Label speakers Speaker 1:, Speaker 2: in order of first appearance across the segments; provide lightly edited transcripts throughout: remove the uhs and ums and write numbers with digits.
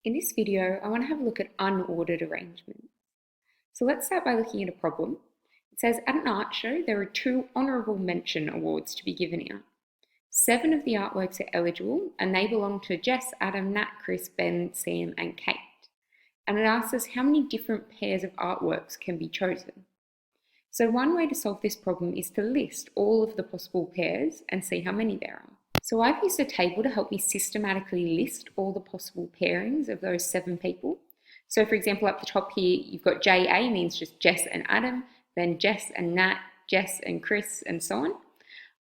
Speaker 1: In this video, I want to have a look at unordered arrangements. So let's start by looking at a problem. It says, at an art show, there are 2 honourable mention awards to be given out. 7 of the artworks are eligible, and they belong to Jess, Adam, Nat, Chris, Ben, Sam, and Kate. And it asks us how many different pairs of artworks can be chosen. So one way to solve this problem is to list all of the possible pairs and see how many there are. So I've used a table to help me systematically list all the possible pairings of those 7 people. So for example, up the top here, you've got JA means just Jess and Adam, then Jess and Nat, Jess and Chris, and so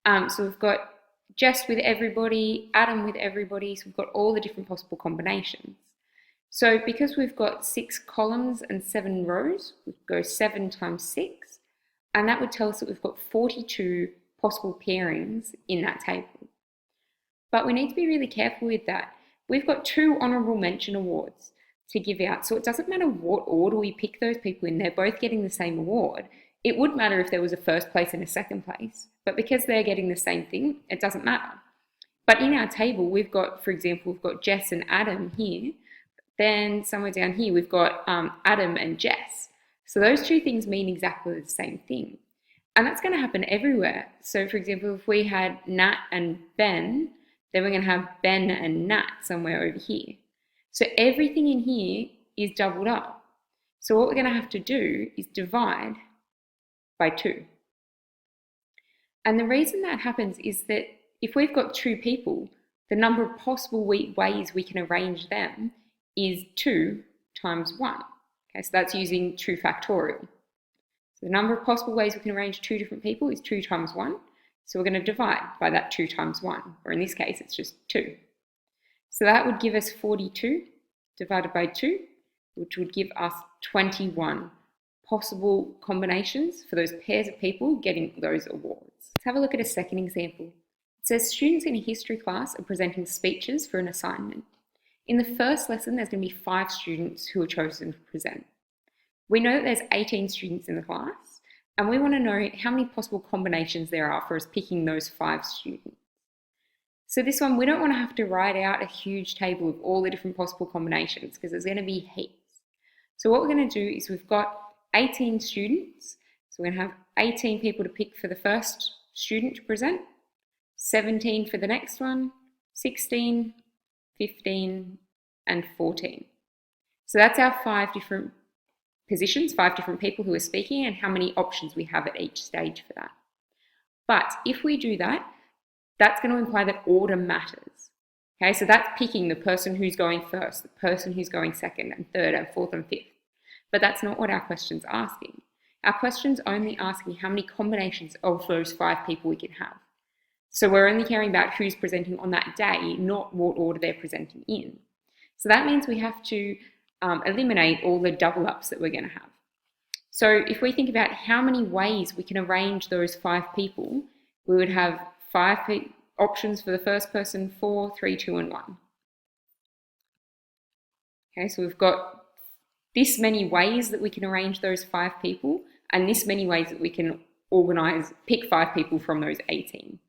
Speaker 1: on. So we've got Jess with everybody, Adam with everybody, so we've got all the different possible combinations. So because we've got 6 columns and 7 rows, we go 7 times 6, and that would tell us that we've got 42 possible pairings in that table. But we need to be really careful with that. We've got 2 honourable mention awards to give out, so it doesn't matter what order we pick those people in, they're both getting the same award. It would matter if there was a first place and a second place, but because they're getting the same thing, it doesn't matter. But in our table, we've got, for example, we've got Jess and Adam here, then somewhere down here we've got Adam and Jess. So those 2 things mean exactly the same thing. And that's going to happen everywhere. So for example, if we had Nat and Ben, then we're going to have Ben and Nat somewhere over here. So everything in here is doubled up. So what we're going to have to do is divide by 2. And the reason that happens is that if we've got 2 people, the number of possible ways we can arrange them is 2 times 1. Okay, so that's using 2 factorial. So the number of possible ways we can arrange 2 different people is 2 times 1. So we're going to divide by that 2 times 1, or in this case, it's just 2. So that would give us 42 divided by 2, which would give us 21 possible combinations for those pairs of people getting those awards. Let's have a look at a second example. It says students in a history class are presenting speeches for an assignment. In the first lesson, there's going to be 5 students who are chosen to present. We know that there's 18 students in the class, and we want to know how many possible combinations there are for us picking those 5 students. So this one, we don't want to have to write out a huge table of all the different possible combinations because there's going to be heaps. So what we're going to do is we've got 18 students. So we're going to have 18 people to pick for the first student to present, 17 for the next one, 16, 15, and 14. So that's our 5 different positions, 5 different people who are speaking, and how many options we have at each stage for that. But if we do that, that's going to imply that order matters. Okay, so that's picking the person who's going first, the person who's going second and third and fourth and fifth. But that's not what our question's asking. Our question's only asking how many combinations of those 5 people we can have. So we're only caring about who's presenting on that day, not what order they're presenting in. So that means we have to eliminate all the double ups that we're going to have. So if we think about how many ways we can arrange those 5 people, we would have 5 options for the first person, 4, 3, 2, and 1. Okay, so we've got this many ways that we can arrange those 5 people, and this many ways that we can pick 5 people from those 18.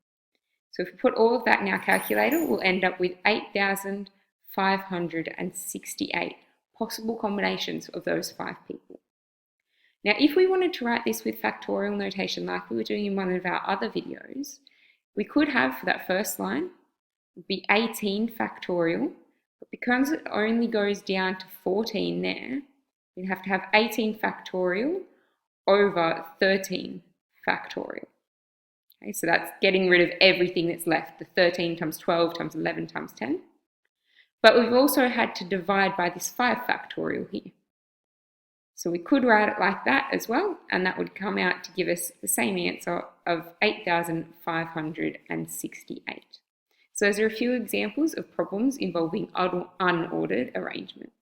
Speaker 1: So if we put all of that in our calculator, we'll end up with 8,568 possible combinations of those 5 people. Now, if we wanted to write this with factorial notation like we were doing in one of our other videos, we could have, for that first line, it would be 18 factorial, but because it only goes down to 14 there, we'd have to have 18 factorial over 13 factorial. Okay, so that's getting rid of everything that's left, the 13 times 12 times 11 times 10. But we've also had to divide by this 5 factorial here. So we could write it like that as well, and that would come out to give us the same answer of 8,568. So those are a few examples of problems involving unordered arrangements.